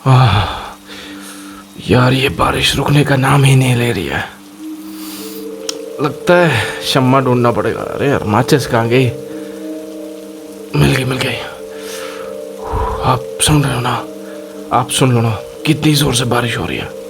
आह, यार ये बारिश रुकने का नाम ही नहीं ले रही है। लगता है शम्मा ढूंढना पड़ेगा। अरे यार माचिस कहाँ गई? मिल गई मिल गई। आप सुन रहे हो ना? आप सुन लो ना, कितनी जोर से बारिश हो रही है।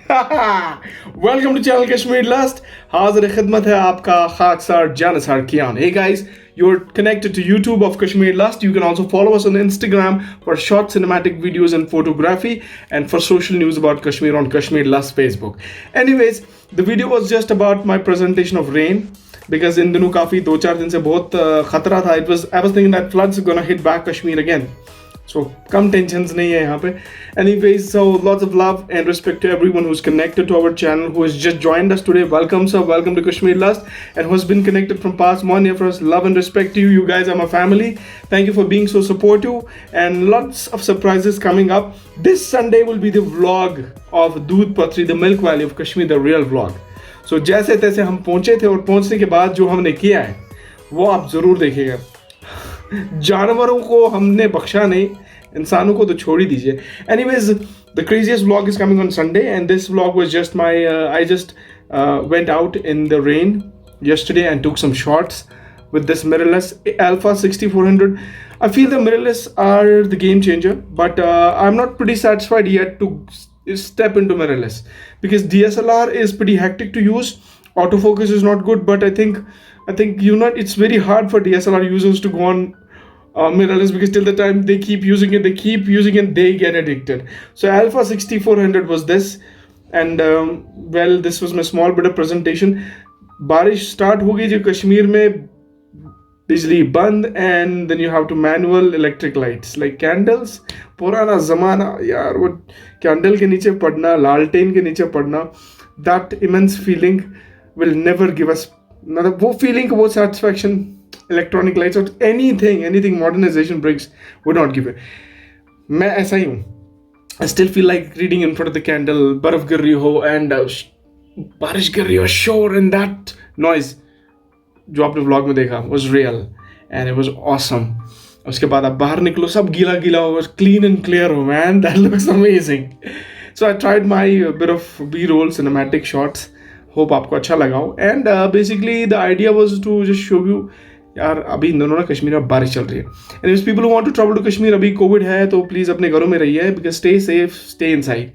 Welcome to channel Kashmir Lust. हाजिर खिदमत है आपका खाकसार जानसार कियान. Hey guys, you're connected to YouTube of Kashmir Lust. You can also follow us on Instagram for short cinematic videos and photography, and for social news about Kashmir on Kashmir Lust Facebook. Anyways, the video was just about my presentation of rain. Because इन दिनों काफ़ी 2-4 दिन से बहुत खतरा था. I was thinking that floods are gonna hit back Kashmir again. So come tensions नहीं है यहाँ पे. Anyways, so lots of love and respect to everyone who's connected to our channel, who has just joined us today. Welcome, sir. Welcome to Kashmir Lust, and who has been connected from past 1 year for us. Love and respect to you. You guys are my family. Thank you for being so supportive, and lots of surprises coming up. This Sunday will be the vlog of Doodh Patri, the Milk Valley of Kashmir, the real vlog. So जैसे तैसे हम पहुंचे थे, और पहुंचने के बाद जो हमने किया है वो आप ज़रूर देखिएगा. जानवरों को हमने बख्शा नहीं, इंसानों को तो छोड़ ही दीजिए. Anyways, the craziest vlog is coming on Sunday, and this vlog was just my I just went out in the rain yesterday and took some shots with this mirrorless Alpha 6400. I feel the mirrorless are the game changer, but I'm not pretty satisfied yet to step into mirrorless, because DSLR is pretty hectic to use. Autofocus is not good, but I think it's very hard for DSLR users to go on mirrorless, because till the time they keep using it, they get addicted. So Alpha 6400 was this, and well, this was my small bit of presentation. बारिश start हो गई जो कश्मीर में, बिजली बंद, and then you have to manual electric lights like candles. पुराना ज़माना यार, वो कैंडल के नीचे पढ़ना, लालटेन के नीचे पढ़ना, that immense feeling will never give us, मतलब वो feeling, वो satisfaction electronic lights or anything modernization brings would not give it. मैं ऐसा ही हूँ. I still feel like reading in front of the candle, बर्फ गिर रही हो and बारिश गिर रही हो, shore, and that noise जो आपने व्लॉग में देखा was real and it was awesome. उसके बाद आप बाहर निकलो, सब गीला गीला हो, clean and clear हो, man, that looks amazing. So I tried my bit of B-roll cinematic shots. Hope आपको अच्छा लगा हो. And basically the idea was to just show you, यार अभी इन दोनों ना कश्मीर में बारिश चल रही है. And if people who want to travel to Kashmir, अभी कोविड है तो प्लीज़ अपने घरों में रहिए, because stay safe, stay inside.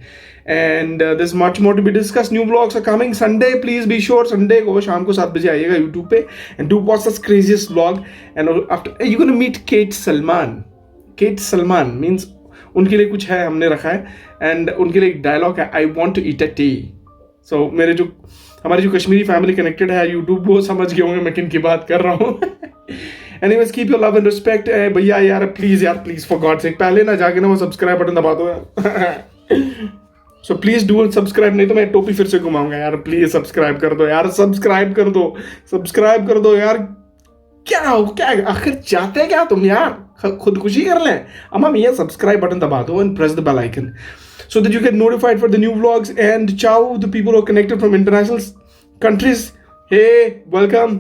And there's much more to be discussed. New vlogs are coming Sunday. Please be sure Sunday को शाम को 7 बजे आइएगा YouTube पे, and do watch this craziest vlog. And after you're gonna meet Kate Salman. Kate Salman means उनके लिए कुछ है हमने रखा है, and उनके लिए एक डायलॉग है, I want to eat a tea. So हमारी जो कश्मीरी फैमिली कनेक्टेड है YouTube, वो समझ गए होंगे मैं किन की बात कर रहा हूँ. Anyways, keep your love and respect. भैया यार प्लीज for God's sake, पहले ना जाके ना वो सब्सक्राइब बटन दबा दो यार. So please do subscribe, नहीं तो मैं टोपी फिर से घुमाऊंगा यार. प्लीज सब्सक्राइब कर दो यार, सब्सक्राइब कर दो यार. क्या आखिर चाहते क्या तुम यार? खुदकुशी कर लें. अम्मा मियाँ सब्सक्राइब बटन दबा दो and press the bell icon so that you get notified for the new vlogs. And ciao the people who are connected from international countries. Hey, welcome,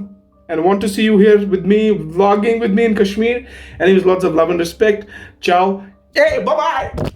and want to see you here with me, vlogging with me in Kashmir. And it was lots of love and respect. Ciao. Hey, bye bye.